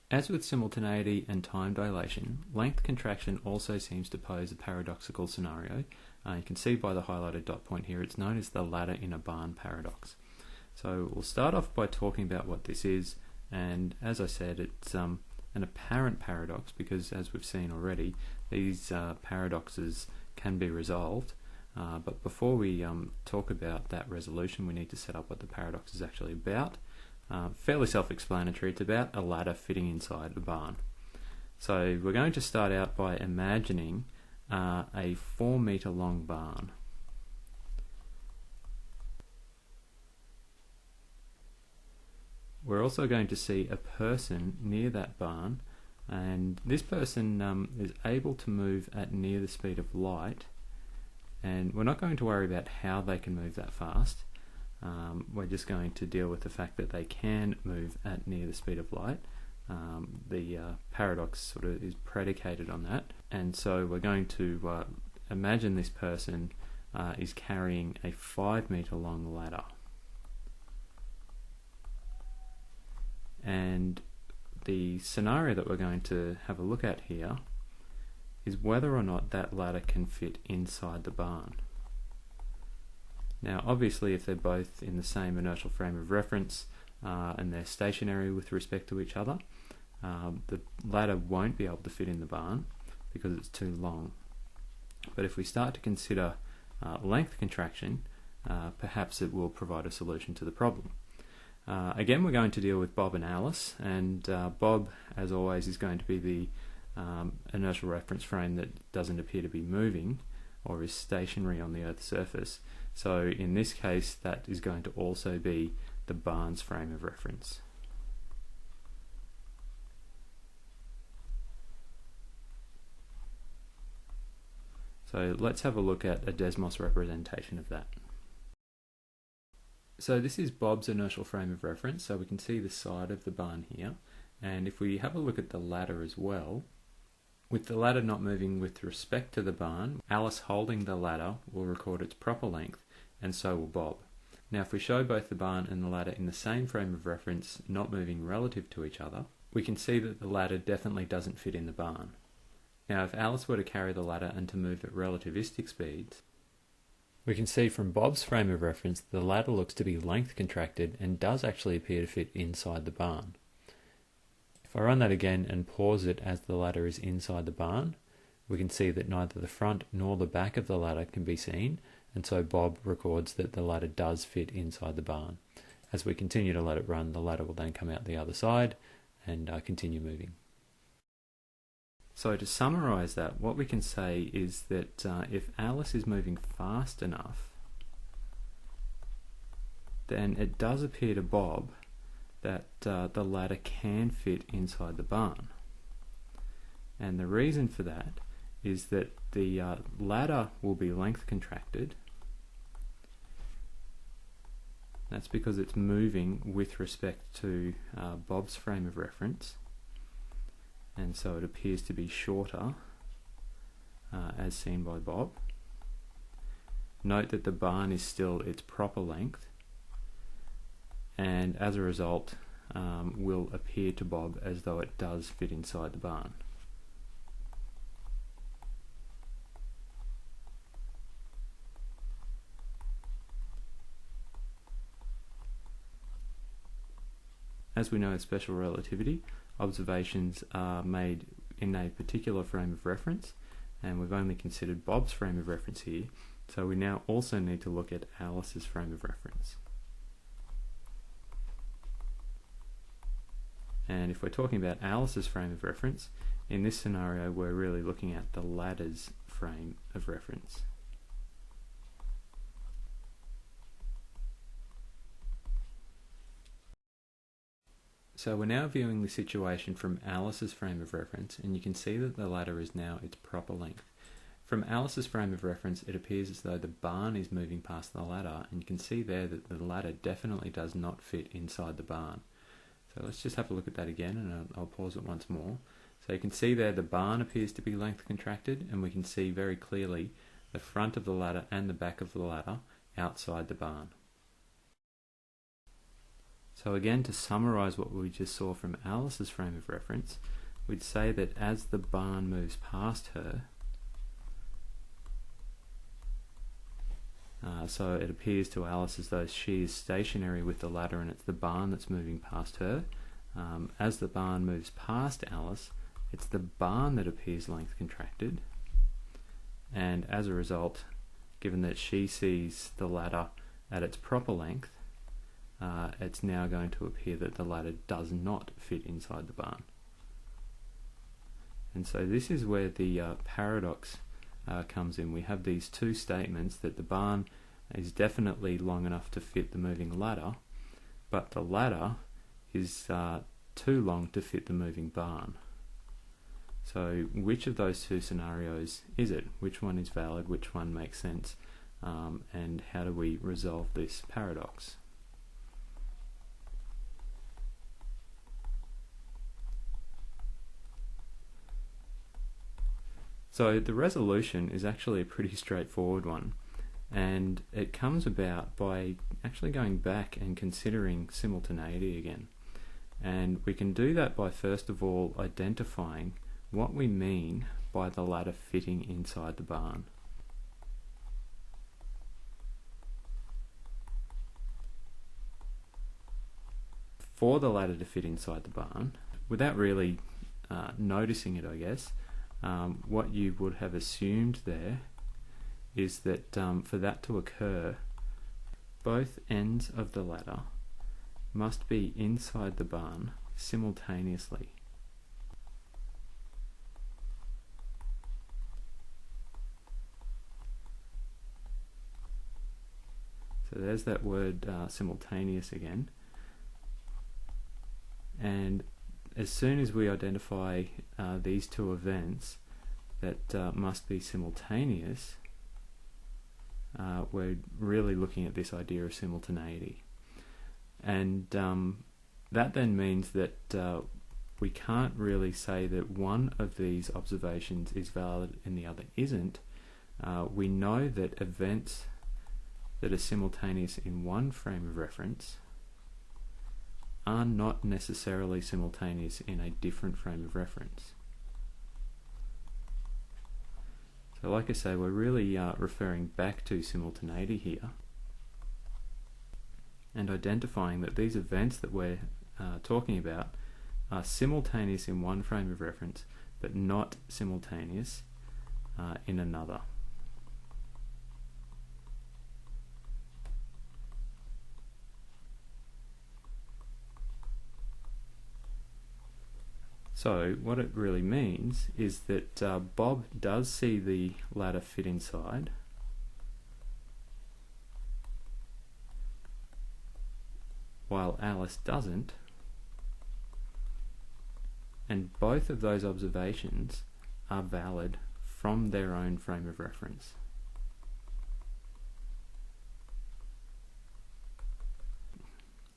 As with simultaneity and time dilation, length contraction also seems to pose a paradoxical scenario. You can see by the highlighted dot point here, it's known as the ladder in a barn paradox. So we'll start off by talking about what this is, and as I said, it's an apparent paradox because, as we've seen already, these paradoxes can be resolved. But before we talk about that resolution, we need to set up what the paradox is actually about. Fairly self-explanatory. It's about a ladder fitting inside a barn. So we're going to start out by imagining a 4-metre long barn. We're also going to see a person near that barn, and this person is able to move at near the speed of light, and we're not going to worry about how they can move that fast. We're just going to deal with the fact that they can move at near the speed of light. The paradox sort of is predicated on that, and so we're going to imagine this person is carrying a 5-metre long ladder. And the scenario that we're going to have a look at here is whether or not that ladder can fit inside the barn. Now obviously if they're both in the same inertial frame of reference and they're stationary with respect to each other, the ladder won't be able to fit in the barn because it's too long. But if we start to consider length contraction, perhaps it will provide a solution to the problem. Again, we're going to deal with Bob and Alice, and Bob, as always, is going to be the inertial reference frame that doesn't appear to be moving or is stationary on the Earth's surface. So in this case, that is going to also be the barn's frame of reference. So let's have a look at a Desmos representation of that. So this is Bob's inertial frame of reference, so we can see the side of the barn here, and if we have a look at the ladder as well, with the ladder not moving with respect to the barn, Alice holding the ladder will record its proper length, and so will Bob. Now if we show both the barn and the ladder in the same frame of reference, not moving relative to each other, we can see that the ladder definitely doesn't fit in the barn. Now if Alice were to carry the ladder and to move at relativistic speeds, we can see from Bob's frame of reference the ladder looks to be length contracted and does actually appear to fit inside the barn. If I run that again and pause it as the ladder is inside the barn, we can see that neither the front nor the back of the ladder can be seen, and so Bob records that the ladder does fit inside the barn. As we continue to let it run, the ladder will then come out the other side and continue moving. So to summarise that, what we can say is that if Alice is moving fast enough, then it does appear to Bob that the ladder can fit inside the barn. And the reason for that is that the ladder will be length contracted. That's because it's moving with respect to Bob's frame of reference, and so it appears to be shorter as seen by Bob. Note that the barn is still its proper length, and as a result will appear to Bob as though it does fit inside the barn. As we know in special relativity, observations are made in a particular frame of reference, and we've only considered Bob's frame of reference here, so we now also need to look at Alice's frame of reference. And if we're talking about Alice's frame of reference, in this scenario we're really looking at the ladder's frame of reference. So we're now viewing the situation from Alice's frame of reference, and you can see that the ladder is now its proper length. From Alice's frame of reference, it appears as though the barn is moving past the ladder, and you can see there that the ladder definitely does not fit inside the barn. So let's just have a look at that again, and I'll pause it once more. So you can see there the barn appears to be length contracted, and we can see very clearly the front of the ladder and the back of the ladder outside the barn. So again, to summarise what we just saw from Alice's frame of reference, we'd say that as the barn moves past her, so it appears to Alice as though she is stationary with the ladder and it's the barn that's moving past her. As the barn moves past Alice, it's the barn that appears length contracted, and as a result, given that she sees the ladder at its proper length, it's now going to appear that the ladder does not fit inside the barn. And so this is where the paradox comes in. We have these two statements that the barn is definitely long enough to fit the moving ladder, but the ladder is too long to fit the moving barn. So which of those two scenarios is it? Which one is valid? Which one makes sense? And how do we resolve this paradox? So the resolution is actually a pretty straightforward one, and it comes about by actually going back and considering simultaneity again. And we can do that by first of all identifying what we mean by the ladder fitting inside the barn. For the ladder to fit inside the barn, without really noticing it, I guess, what you would have assumed there is that for that to occur, both ends of the ladder must be inside the barn simultaneously. So there's that word simultaneous again. And as soon as we identify these two events that must be simultaneous, we're really looking at this idea of simultaneity. And that then means that we can't really say that one of these observations is valid and the other isn't. We know that events that are simultaneous in one frame of reference are not necessarily simultaneous in a different frame of reference. So like I say, we're really referring back to simultaneity here and identifying that these events that we're talking about are simultaneous in one frame of reference but not simultaneous in another. So what it really means is that Bob does see the ladder fit inside, while Alice doesn't, and both of those observations are valid from their own frame of reference.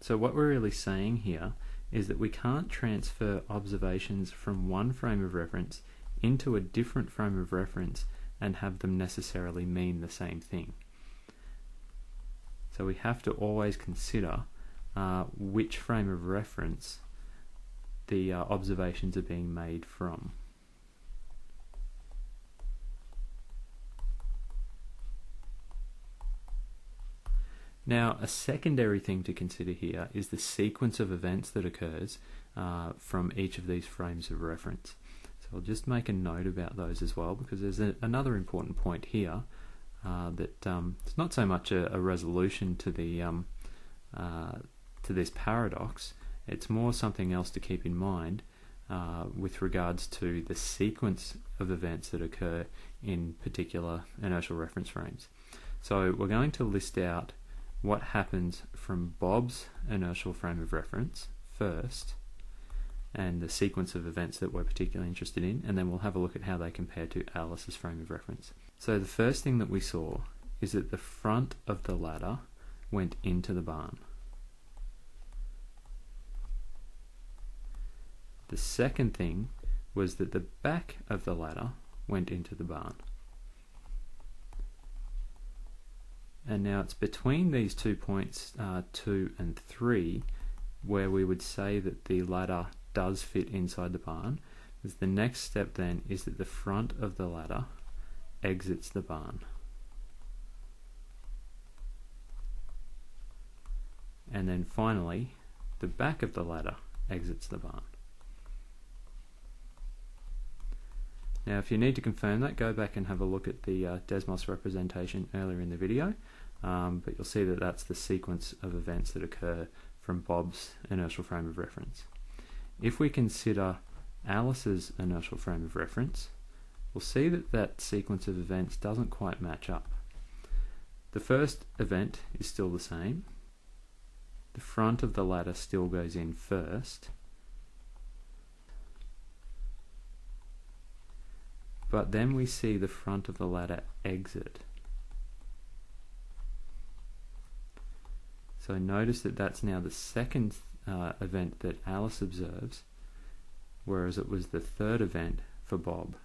So what we're really saying here is that we can't transfer observations from one frame of reference into a different frame of reference and have them necessarily mean the same thing. So we have to always consider which frame of reference the observations are being made from. Now, a secondary thing to consider here is the sequence of events that occurs from each of these frames of reference. So I'll just make a note about those as well, because there's another important point here that it's not so much a resolution to the to this paradox. It's more something else to keep in mind with regards to the sequence of events that occur in particular inertial reference frames. So we're going to list out what happens from Bob's inertial frame of reference first, and the sequence of events that we're particularly interested in, and then we'll have a look at how they compare to Alice's frame of reference. So the first thing that we saw is that the front of the ladder went into the barn. The second thing was that the back of the ladder went into the barn. And now it's between these 2 points, 2 and 3, where we would say that the ladder does fit inside the barn, is the next step then is that the front of the ladder exits the barn. And then finally, the back of the ladder exits the barn. Now if you need to confirm that, go back and have a look at the Desmos representation earlier in the video, but you'll see that that's the sequence of events that occur from Bob's inertial frame of reference. If we consider Alice's inertial frame of reference, we'll see that that sequence of events doesn't quite match up. The first event is still the same. The front of the ladder still goes in first, but then we see the front of the ladder exit. So notice that that's now the second event that Alice observes, whereas it was the third event for Bob.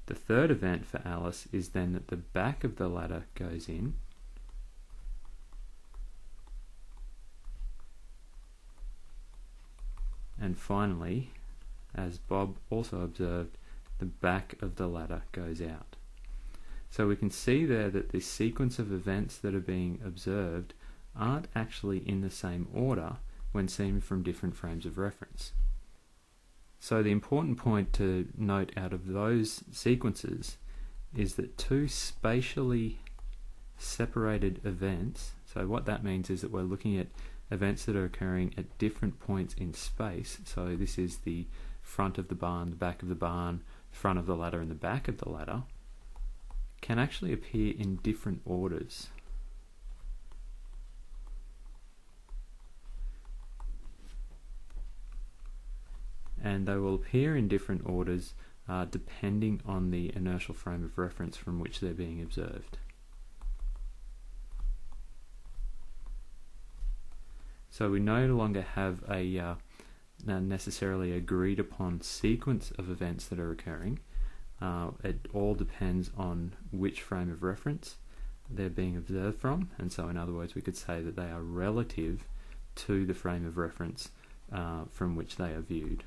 The third event for Alice is then that the back of the ladder goes in, and finally, as Bob also observed, the back of the ladder goes out. So we can see there that the sequence of events that are being observed aren't actually in the same order when seen from different frames of reference. So the important point to note out of those sequences is that two spatially separated events, so what that means is that we're looking at events that are occurring at different points in space, so this is the front of the barn, the back of the barn, front of the ladder and the back of the ladder, can actually appear in different orders. And they will appear in different orders depending on the inertial frame of reference from which they're being observed. So we no longer have a necessarily agreed upon sequence of events that are occurring. It all depends on which frame of reference they're being observed from, and so in other words we could say that they are relative to the frame of reference from which they are viewed.